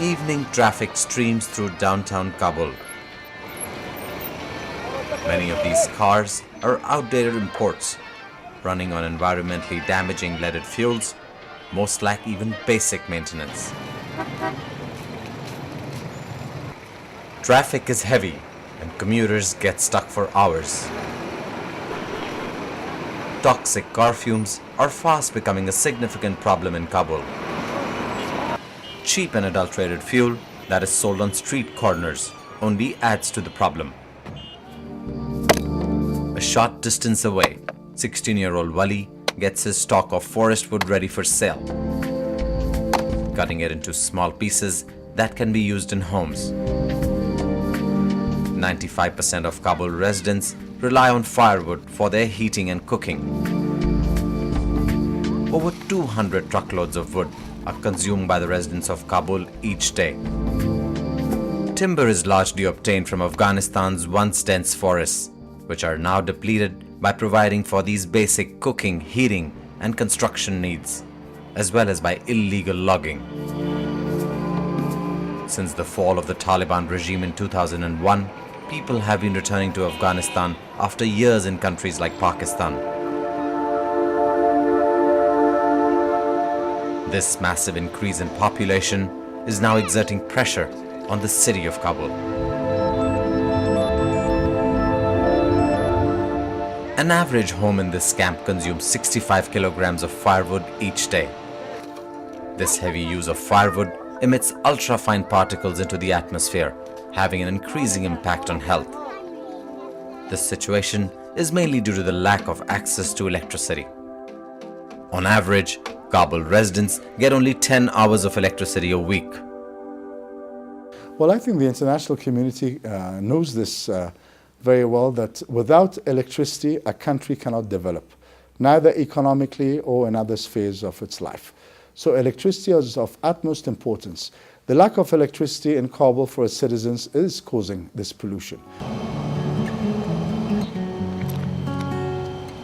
Evening traffic streams through downtown Kabul. Many of these cars are outdated imports, running on environmentally damaging leaded fuels. Most lack even basic maintenance. Traffic is heavy and commuters get stuck for hours. Toxic car fumes are fast becoming a significant problem in Kabul. Cheap and adulterated fuel that is sold on street corners only adds to the problem. A short distance away, 16-year-old Wali gets his stock of forest wood ready for sale, cutting it into small pieces that can be used in homes. 95% of Kabul residents rely on firewood for their heating and cooking. Over 200 truckloads of wood are consumed by the residents of Kabul each day. Timber is largely obtained from Afghanistan's once dense forests, which are now depleted by providing for these basic cooking, heating, and construction needs, as well as by illegal logging. Since the fall of the Taliban regime in 2001, people have been returning to Afghanistan after years in countries like Pakistan. This massive increase in population is now exerting pressure on the city of Kabul. An average home in this camp consumes 65 kilograms of firewood each day. This heavy use of firewood emits ultra-fine particles into the atmosphere, having an increasing impact on health. This situation is mainly due to the lack of access to electricity. On average, Kabul residents get only 10 hours of electricity a week. Well, I think the international community knows this very well, that without electricity, a country cannot develop, neither economically or in other spheres of its life. So electricity is of utmost importance. The lack of electricity in Kabul for its citizens is causing this pollution.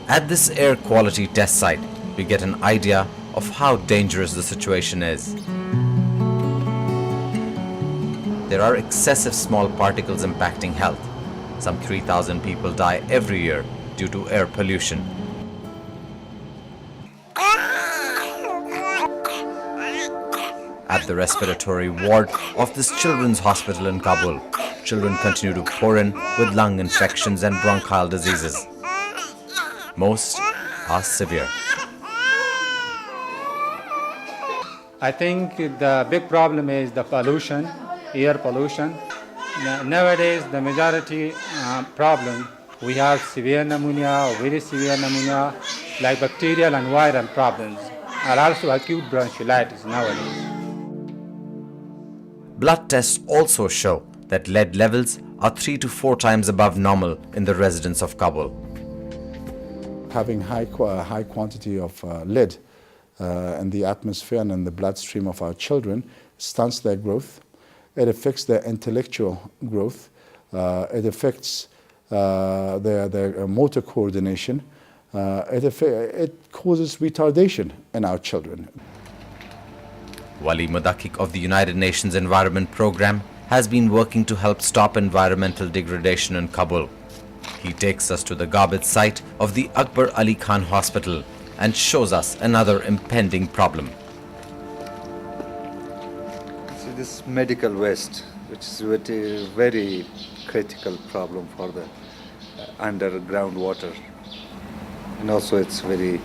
At this air quality test site, we get an idea of how dangerous the situation is. There are excessive small particles impacting health. Some 3,000 people die every year due to air pollution. At the respiratory ward of this children's hospital in Kabul, children continue to pour in with lung infections and bronchial diseases. Most are severe. I think the big problem is the pollution, air pollution. Nowadays, the majority problem, we have severe pneumonia or very severe pneumonia, like bacterial and viral problems, and also acute bronchiolitis nowadays. Blood tests also show that lead levels are 3 to 4 times above normal in the residents of Kabul. Having high quantity of lead in the atmosphere and in the bloodstream of our children stunts their growth. It affects their intellectual growth. It affects their motor coordination. It causes retardation in our children. Wali Mudakik of the United Nations Environment Programme has been working to help stop environmental degradation in Kabul. He takes us to the garbage site of the Akbar Ali Khan Hospital and shows us another impending problem. See, this medical waste, which is a very critical problem for the underground water, and also it's very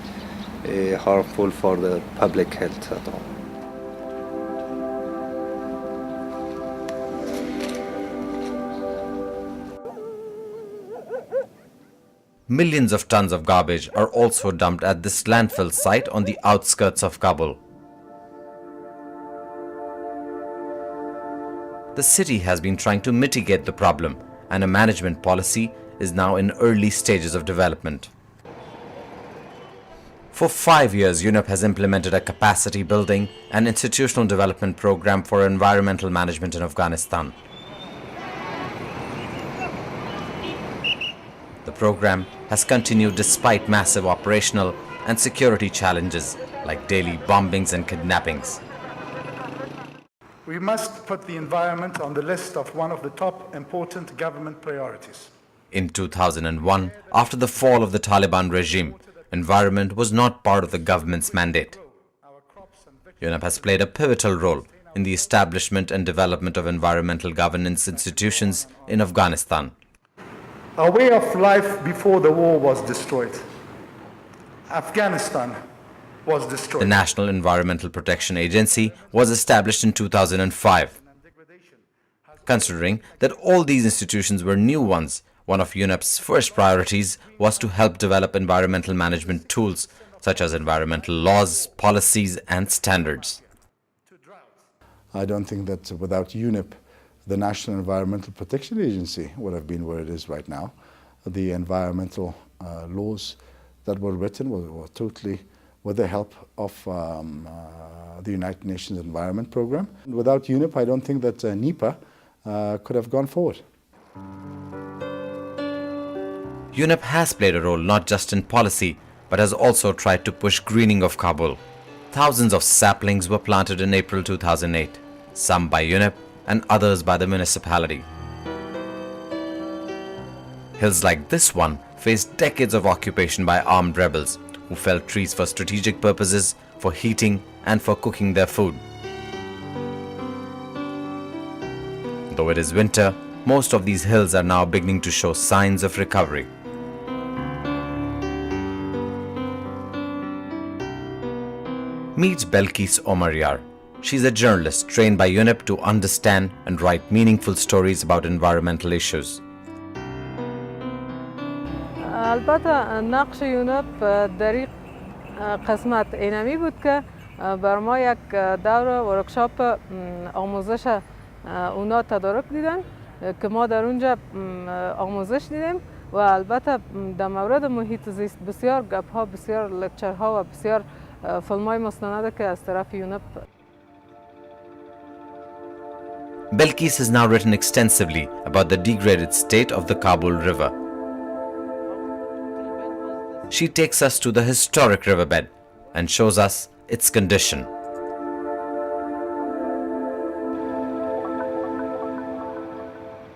harmful for the public health at all. Millions of tons of garbage are also dumped at this landfill site on the outskirts of Kabul. The city has been trying to mitigate the problem, and a management policy is now in early stages of development. For 5 years, UNEP has implemented a capacity building and institutional development program for environmental management in Afghanistan. The program has continued despite massive operational and security challenges like daily bombings and kidnappings. We must put the environment on the list of one of the top important government priorities. In 2001, after the fall of the Taliban regime, environment was not part of the government's mandate. UNEP has played a pivotal role in the establishment and development of environmental governance institutions in Afghanistan. Our way of life before the war was destroyed. Afghanistan was The destroyed. National Environmental Protection Agency was established in 2005. Considering that all these institutions were new ones, one of UNEP's first priorities was to help develop environmental management tools such as environmental laws, policies and standards. I don't think that without UNEP, the National Environmental Protection Agency would have been where it is right now. The environmental laws that were written were totally with the help of the United Nations Environment Program. Without UNEP, I don't think that NEPA could have gone forward. UNEP has played a role not just in policy, but has also tried to push greening of Kabul. Thousands of saplings were planted in April 2008, some by UNEP and others by the municipality. Hills like this one faced decades of occupation by armed rebels who felled trees for strategic purposes, for heating and for cooking their food. Though it is winter, most of these hills are now beginning to show signs of recovery. Meet Belkis Omaryar. She's a journalist trained by UNEP to understand and write meaningful stories about environmental issues. البته نقش یونپ در این قسمت اینمی بود که بر ما یک دور ورکشاپ آموزش اونا تدارک دیدن که ما در اونجا آموزش دیدیم و البته در مورد محیط زیست بسیار گپ ها، بسیار لکچر ها و بسیار فیلم های مستنده که از طرف یونپ. Belkis has now written extensively about the degraded state of the Kabul River. She takes us to the historic riverbed and shows us its condition.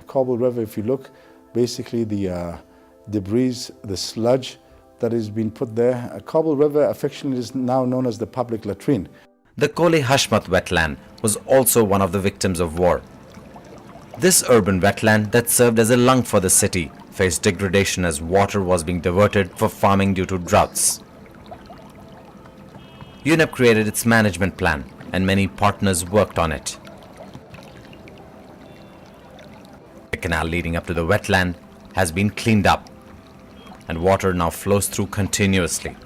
Kabul River, if you look, basically the debris, the sludge that has been put there. Kabul River affectionately is now known as the public latrine. The Kole Hashmat wetland was also one of the victims of war. This urban wetland that served as a lung for the city faced degradation as water was being diverted for farming due to droughts. UNEP created its management plan and many partners worked on it. The canal leading up to the wetland has been cleaned up and water now flows through continuously.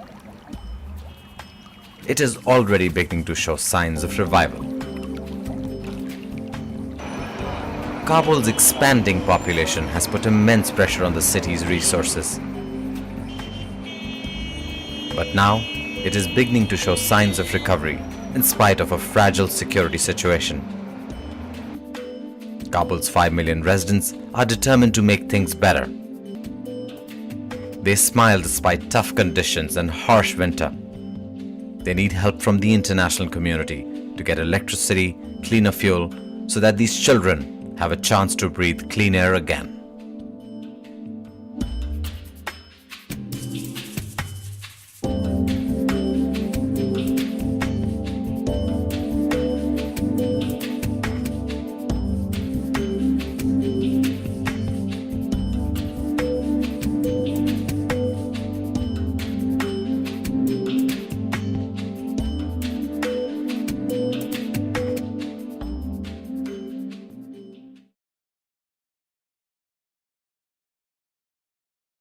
It is already beginning to show signs of revival. Kabul's expanding population has put immense pressure on the city's resources. But now, it is beginning to show signs of recovery in spite of a fragile security situation. Kabul's 5 million residents are determined to make things better. They smile despite tough conditions and harsh winter. They need help from the international community to get electricity, cleaner fuel, so that these children have a chance to breathe clean air again.